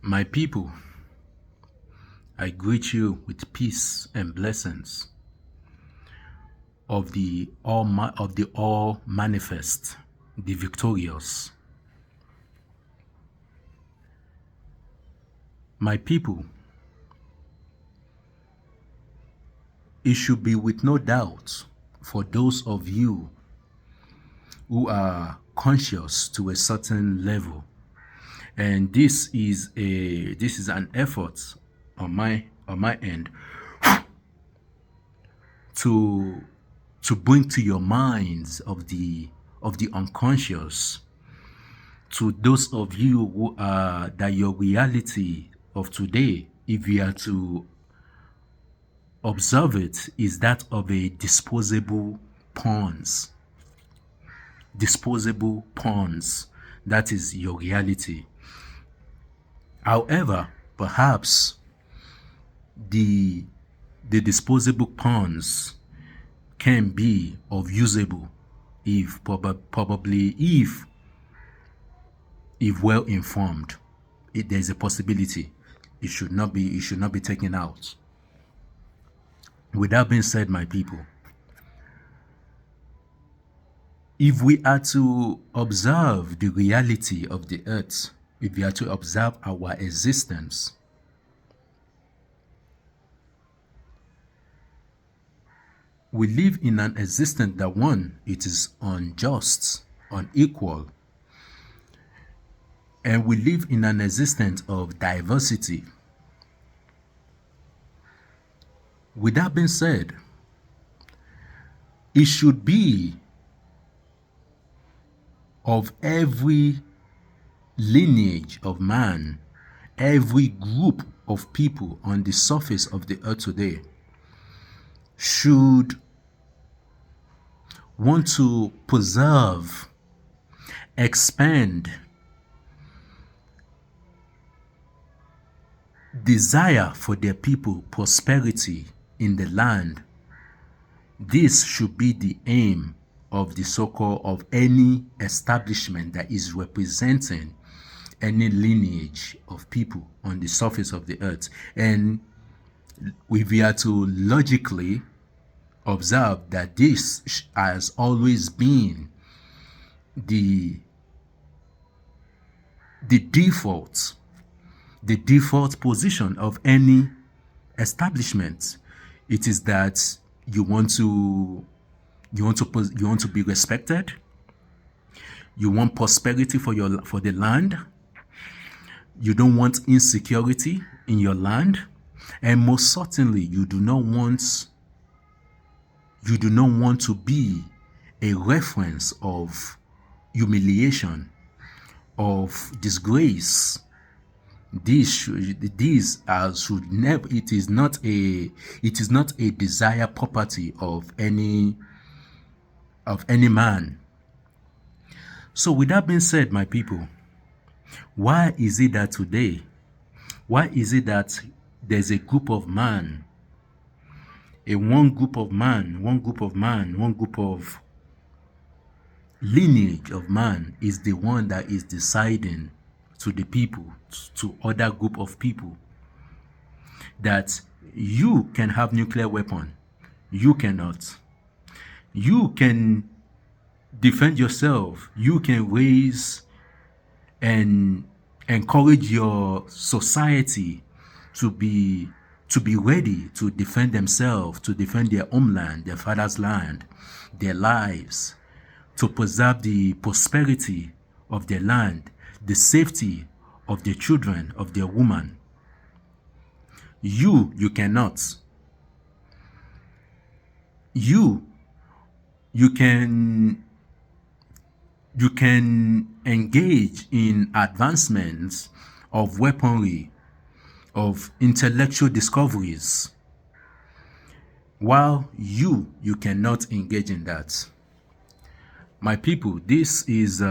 My people, I greet you with peace and blessings of the all manifest, the victorious. My people, it should be with no doubt for those of you who are conscious to a certain level, and this is an effort on my end to bring to your minds of the unconscious, to those of you who are that your reality of today, if you are to observe it, is that of a disposable pawns. Disposable pawns. That is your reality. However, perhaps the disposable pawns can be of usable if probably if well informed. There's a possibility it should not be taken out. With that being said, my people, if we are to observe the reality of the earth, if we are to observe our existence, we live in an existence that, one, it is unjust, unequal, and we live in an existence of diversity. With that being said, it should be of every lineage of man, every group of people on the surface of the earth today should want to preserve, expand, desire for their people prosperity in the land. This should be the aim of the so-called of any establishment that is representing any lineage of people on the surface of the earth. And if we are to logically observe that this has always been the default position of any establishment, it is that you want to be respected, you want prosperity for the land, you don't want insecurity in your land, and most certainly you do not want to be a reference of humiliation, of disgrace. These should never. It is not a desired property of any man. So, with that being said, my people, why is it that today? Why is it that there's a group of man, one group of lineage of man is the one that is deciding to the people, to other group of people, that you can have nuclear weapon, you cannot. You can defend yourself, you can raise and encourage your society to be ready to defend themselves, to defend their homeland, their father's land, their lives, to preserve the prosperity of their land, the safety of their children, of their woman. You cannot. You can engage in advancements of weaponry, of intellectual discoveries, while you cannot engage in that. My people, this is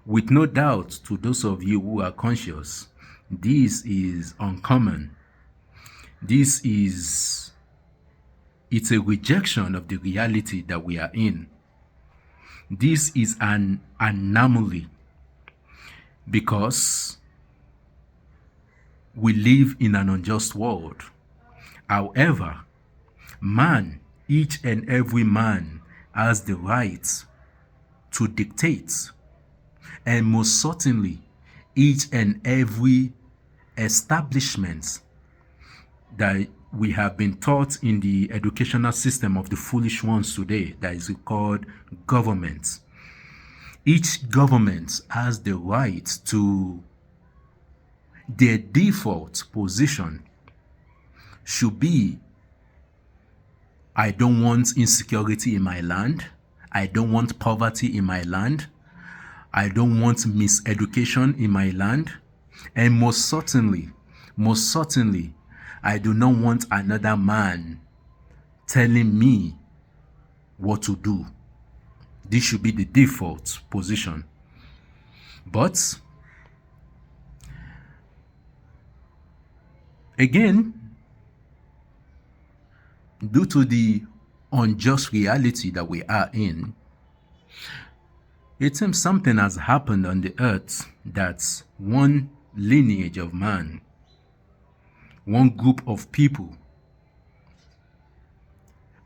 with no doubt, to those of you who are conscious, this is uncommon. It's a rejection of the reality that we are in. This is an anomaly, because we live in an unjust world. However, man, each and every man, has the right to dictate, and most certainly, each and every establishment that we have been taught in the educational system of the foolish ones today, that is called government. Each government has the right to, their default position should be, I don't want insecurity in my land. I don't want poverty in my land. I don't want miseducation in my land. And most certainly, I do not want another man telling me what to do. This should be the default position. But again, due to the unjust reality that we are in, it seems something has happened on the earth that one lineage of man, one group of people,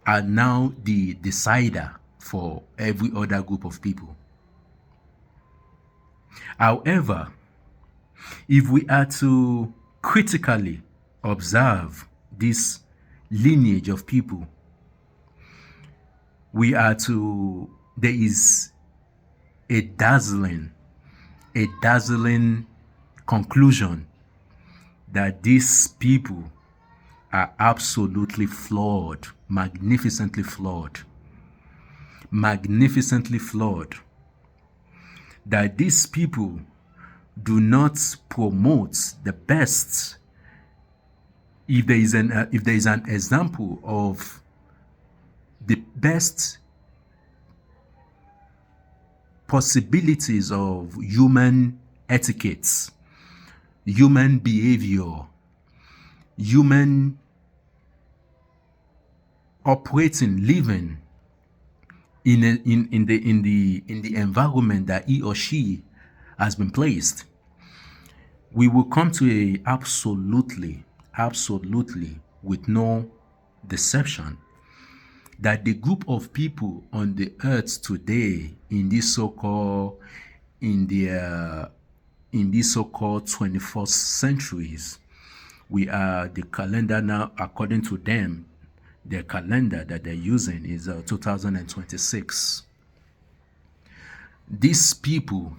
are now the decider for every other group of people. However, if we are to critically observe this lineage of people, there is a dazzling conclusion that these people are absolutely flawed, magnificently flawed. That these people do not promote the best. If there is an example of the best possibilities of human etiquettes, human behavior, human operating, living in the environment that he or she has been placed, we will come to a absolutely, with no deception, that the group of people on the earth today in this so-called 21st centuries, we are, the calendar now, according to them, their calendar that they're using is 2026. These people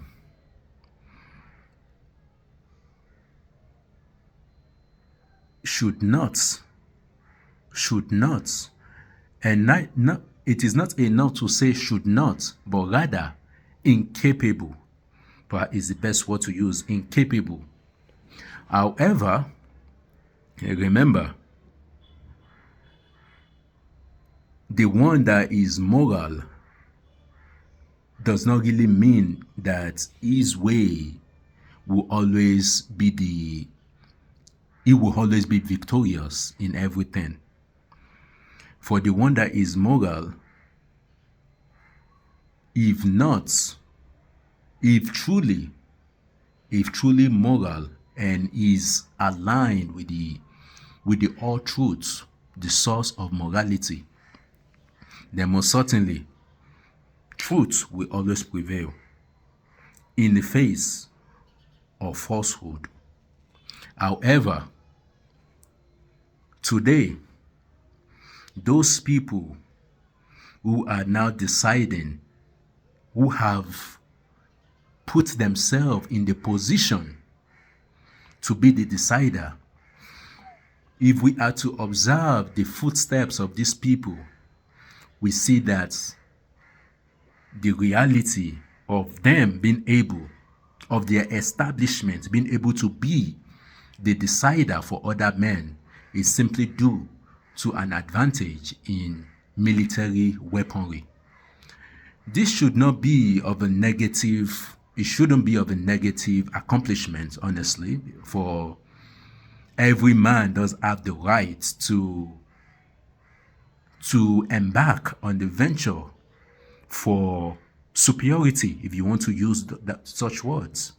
should not, and not, it is not enough to say should not, but rather incapable, perhaps is the best word to use, incapable. However, remember, the one that is moral does not really mean that his way will always be he will always be victorious in everything. For the one that is moral, if truly moral and is aligned with the all truths, the source of morality, then most certainly truth will always prevail in the face of falsehood. However, today, those people who are now deciding, who have put themselves in the position to be the decider, if we are to observe the footsteps of these people, we see that the reality of them being able, of their establishment being able to be the decider for other men, is simply due to an advantage in military weaponry. This should not be of a negative, it shouldn't be of a negative accomplishment, honestly, for every man does have the right to embark on the venture for superiority, if you want to use such words.